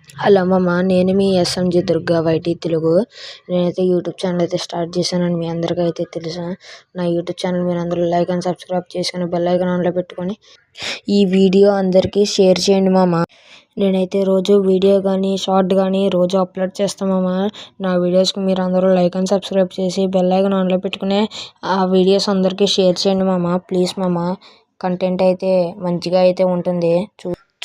Hello మామ, నేను మీ SMG Durga YT Telugu. నేనైతే యూట్యూబ్ ఛానల్ అయితే స్టార్ట్ చేశానని మీ అందరికీ అయితే తెలుసా. నా యూట్యూబ్ ఛానల్ మీరు అందరూ లైక్ అండ్ సబ్స్క్రైబ్ చేసుకుని బెల్ ఐకాన్ ఆన్లో పెట్టుకొని ఈ వీడియో అందరికీ షేర్ చేయండి మామ. నేనైతే రోజు వీడియో కానీ షార్ట్ కానీ రోజు అప్లోడ్ చేస్తాను మామ. నా వీడియోస్కి మీరు అందరూ లైక్ అండ్ సబ్స్క్రైబ్ చేసి బెల్ ఐకాన్ ఆన్లో పెట్టుకుని ఆ వీడియోస్ అందరికీ షేర్ చేయండి మామ. ప్లీజ్ మామ, కంటెంట్ అయితే మంచిగా అయితే ఉంటుంది.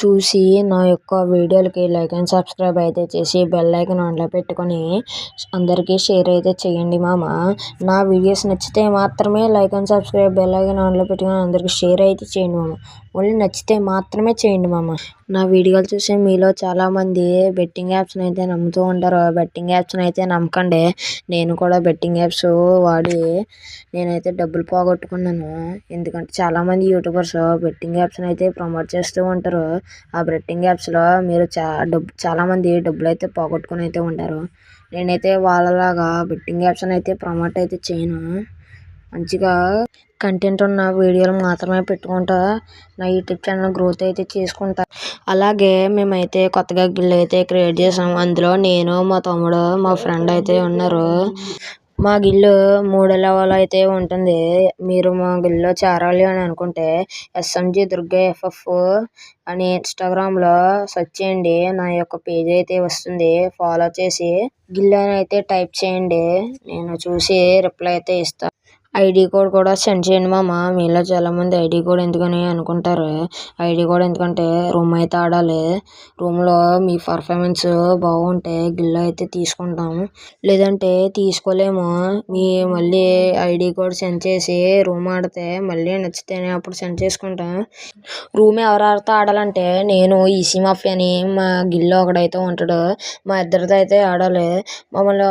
చూసి నా యొక్క వీడియోలకి లైక్ అండ్ సబ్స్క్రైబ్ అయితే చేసి బెల్ ఐకాన్ ఆన్లో పెట్టుకొని అందరికీ షేర్ అయితే చేయండి మామ. నా వీడియోస్ నచ్చితే మాత్రమే like and subscribe bell icon ఆన్లో పెట్టుకొని అందరికీ షేర్ అయితే చేయండి మామ. ఓన్లీ నచ్చితే మాత్రమే చేయండి మామ. నా వీడియోలు చూసి మీలో చాలామంది బెట్టింగ్ యాప్స్ని అయితే నమ్ముతూ ఉంటారు. బెట్టింగ్ యాప్స్ని అయితే నమ్మకండి. నేను కూడా బెట్టింగ్ యాప్స్ వాడి నేనైతే డబ్బులు పోగొట్టుకున్నాను. ఎందుకంటే చాలామంది యూట్యూబర్స్ బెట్టింగ్ యాప్స్ని అయితే ప్రమోట్ చేస్తూ ఉంటారు. ఆ బెట్టింగ్ యాప్స్లో మీరు చాలామంది డబ్బులు అయితే పోగొట్టుకుని అయితే ఉంటారు. నేనైతే వాళ్ళలాగా బెట్టింగ్ యాప్స్ని అయితే ప్రమోట్ అయితే చేయను. మంచిగా కంటెంట్ ఉన్న వీడియోలు మాత్రమే పెట్టుకుంటా నా యూట్యూబ్ ఛానల్ గ్రోత్ అయితే చేసుకుంటా. అలాగే మేమైతే కొత్తగా గిల్ అయితే క్రియేట్ చేసాము. అందులో నేను, మా తమ్ముడు, మా ఫ్రెండ్ అయితే ఉన్నారు. మా గిల్లు 3 లెవెల్ అయితే ఉంటుంది. మీరు మా గిల్లో చేరాలి అని అనుకుంటే ఎస్ఎంజి దుర్గా ఎఫ్ఎఫ్ అని ఇన్స్టాగ్రామ్లో సెర్చ్ చేయండి. నా యొక్క పేజ్ అయితే వస్తుంది. ఫాలో చేసి గిల్లు అని అయితే టైప్ చేయండి. నేను చూసి రిప్లై అయితే ఇస్తాను. ఐడి కోడ్ కూడా సెండ్ చేయండి మామ. మీలో చాలామంది ఐడి కోడ్ ఎందుకని అనుకుంటారు. ఐడి కోడ్ ఎందుకంటే రూమ్ అయితే ఆడాలి. రూమ్లో మీ పర్ఫార్మెన్స్ బాగుంటే గిల్లు అయితే తీసుకుంటాం, లేదంటే తీసుకోలేము. మీ మళ్ళీ ఐడి కోడ్ సెండ్ చేసి రూమ్ ఆడితే మళ్ళీ నచ్చితేనే అప్పుడు సెండ్ చేసుకుంటాం. రూమ్ ఎవరెవరితో ఆడాలంటే నేను, ఈసీ మాఫియా అని మా గిల్లో ఒకడైతే ఉంటాడు. మా ఇద్దరితో అయితే ఆడాలి. మమ్మల్ని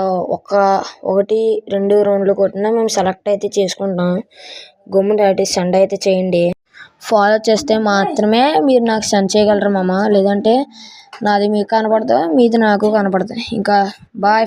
1-2 రౌండ్లు కొట్టినా మేము సెలెక్ట్ అయితే చేసుకుంటాం. గమ్మున అయితే సెండ్ అయితే చేయండి. ఫాలో చేస్తే మాత్రమే మీరు నాకు సెండ్ చేయగలరు మామ. లేదంటే నాది మీకు కనపడదు, మీది నాకు కనపడుతుంది. ఇంకా బాయ్.